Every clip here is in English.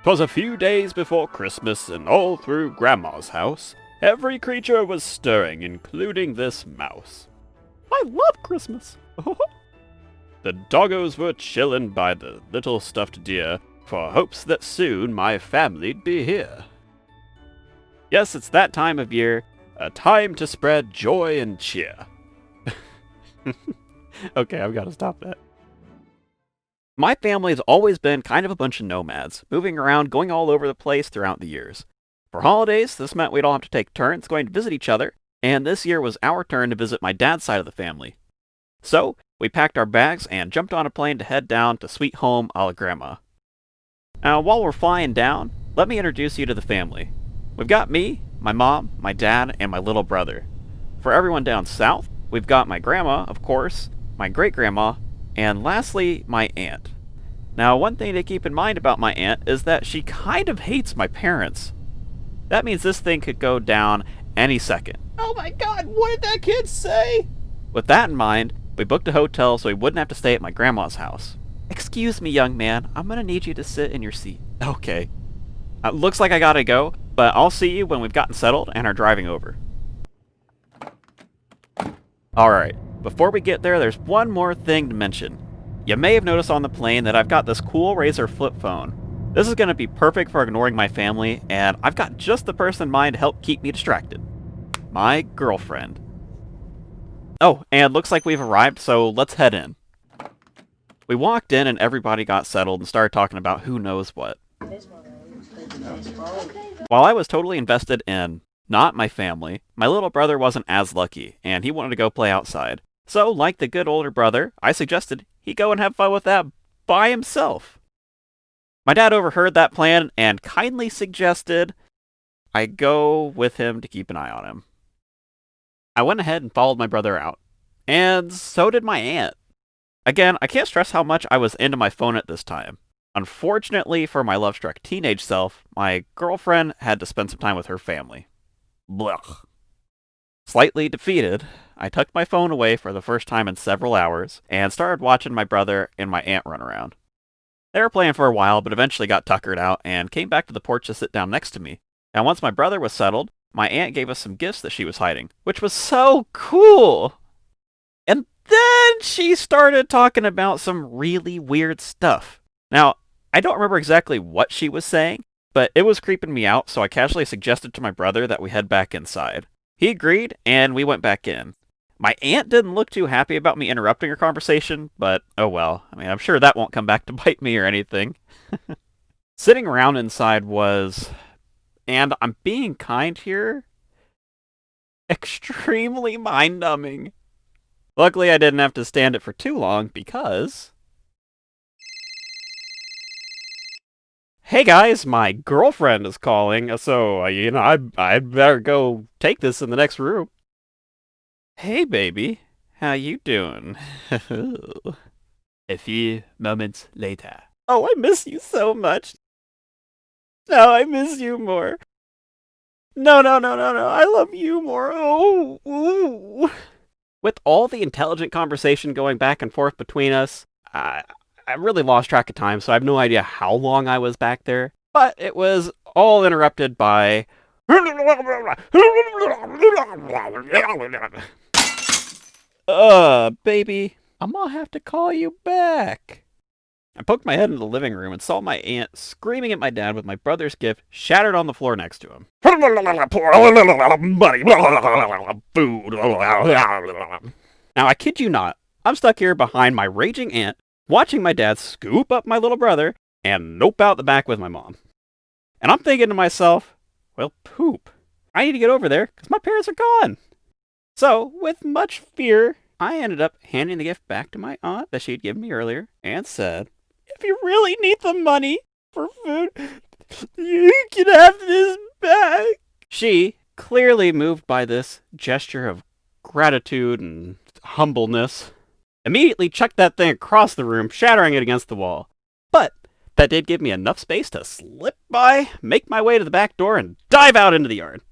'Twas a few days before Christmas, and all through Grandma's house, every creature was stirring, including this mouse. I love Christmas! The doggos were chillin' by the little stuffed deer, for hopes that soon my family'd be here. Yes, it's that time of year, a time to spread joy and cheer. Okay, I've got to stop that. My family's always been kind of a bunch of nomads, moving around, going all over the place throughout the years. For holidays, this meant we'd all have to take turns going to visit each other, and this year was our turn to visit my dad's side of the family. So, we packed our bags and jumped on a plane to head down to sweet home a la Grandma. Now, while we're flying down, let me introduce you to the family. We've got me, my mom, my dad, and my little brother. For everyone down south, we've got my grandma, of course, my great-grandma, and lastly, my aunt. Now, one thing to keep in mind about my aunt is that she kind of hates my parents. That means this thing could go down any second. Oh my god, what did that kid say? With that in mind, we booked a hotel so we wouldn't have to stay at my grandma's house. Excuse me, young man, I'm gonna need you to sit in your seat. Okay. Looks like I gotta go, but I'll see you when we've gotten settled and are driving over. Alright, before we get there, there's one more thing to mention. You may have noticed on the plane that I've got this cool Razer flip phone. This is going to be perfect for ignoring my family, and I've got just the person in mind to help keep me distracted. My girlfriend. Oh, and looks like we've arrived, so let's head in. We walked in and everybody got settled and started talking about who knows what. While I was totally invested in not my family, my little brother wasn't as lucky, and he wanted to go play outside. So, like the good older brother, I suggested he go and have fun with that by himself. My dad overheard that plan and kindly suggested I go with him to keep an eye on him. I went ahead and followed my brother out. And so did my aunt. Again, I can't stress how much I was into my phone at this time. Unfortunately for my love-struck teenage self, my girlfriend had to spend some time with her family. Blech. Slightly defeated, I tucked my phone away for the first time in several hours and started watching my brother and my aunt run around. They were playing for a while, but eventually got tuckered out and came back to the porch to sit down next to me. And once my brother was settled, my aunt gave us some gifts that she was hiding, which was so cool! And then she started talking about some really weird stuff. Now, I don't remember exactly what she was saying, but it was creeping me out, so I casually suggested to my brother that we head back inside. He agreed, and we went back in. My aunt didn't look too happy about me interrupting her conversation, but oh well. I mean, I'm sure that won't come back to bite me or anything. Sitting around inside was, and I'm being kind here, extremely mind-numbing. Luckily, I didn't have to stand it for too long because... Hey guys, my girlfriend is calling, so, I'd better go take this in the next room. Hey baby, how you doing? A few moments later. Oh, I miss you so much. No, I miss you more. No, I love you more. Oh, ooh. With all the intelligent conversation going back and forth between us, I really lost track of time, so I have no idea how long I was back there. But it was all interrupted by... baby, I'm gonna have to call you back. I poked my head into the living room and saw my aunt screaming at my dad with my brother's gift shattered on the floor next to him. Now, I kid you not, I'm stuck here behind my raging aunt, watching my dad scoop up my little brother and nope out the back with my mom. And I'm thinking to myself, well, poop. I need to get over there because my parents are gone. So, with much fear, I ended up handing the gift back to my aunt that she had given me earlier and said, if you really need the money for food, you can have this back. She, clearly moved by this gesture of gratitude and humbleness, immediately chucked that thing across the room, shattering it against the wall. But that did give me enough space to slip by, make my way to the back door, and dive out into the yard.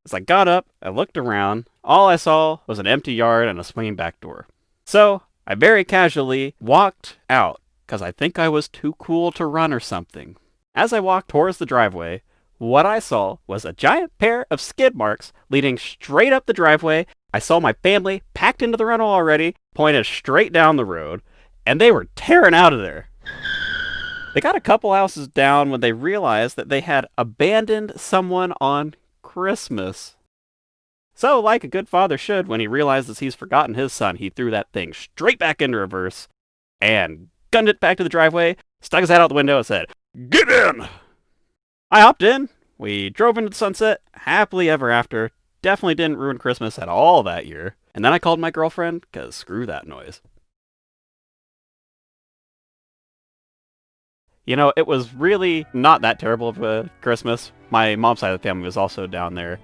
As I got up, I looked around. All I saw was an empty yard and a swinging back door. So, I very casually walked out, because I think I was too cool to run or something. As I walked towards the driveway, what I saw was a giant pair of skid marks leading straight up the driveway. I saw my family packed into the rental already, pointed straight down the road, and they were tearing out of there. They got a couple houses down when they realized that they had abandoned someone on Christmas. So, like a good father should, when he realizes he's forgotten his son, he threw that thing straight back into reverse and gunned it back to the driveway, stuck his head out the window, and said, "Get in!" I hopped in. We drove into the sunset, happily ever after. Definitely didn't ruin Christmas at all that year. And then I called my girlfriend, because screw that noise. You know, it was really not that terrible of a Christmas. My mom's side of the family was also down there,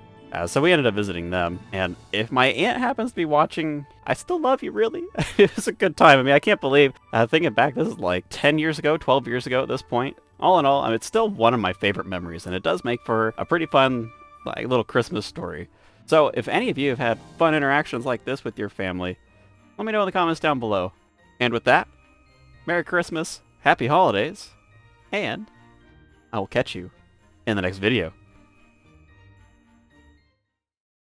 so we ended up visiting them. And if my aunt happens to be watching, I still love you, really. It was a good time. I mean, I can't believe, thinking back, this is like 10 years ago, 12 years ago at this point. All in all, I mean, it's still one of my favorite memories, and it does make for a pretty fun, like, little Christmas story. So if any of you have had fun interactions like this with your family, let me know in the comments down below. And with that, Merry Christmas, Happy Holidays, and I will catch you in the next video.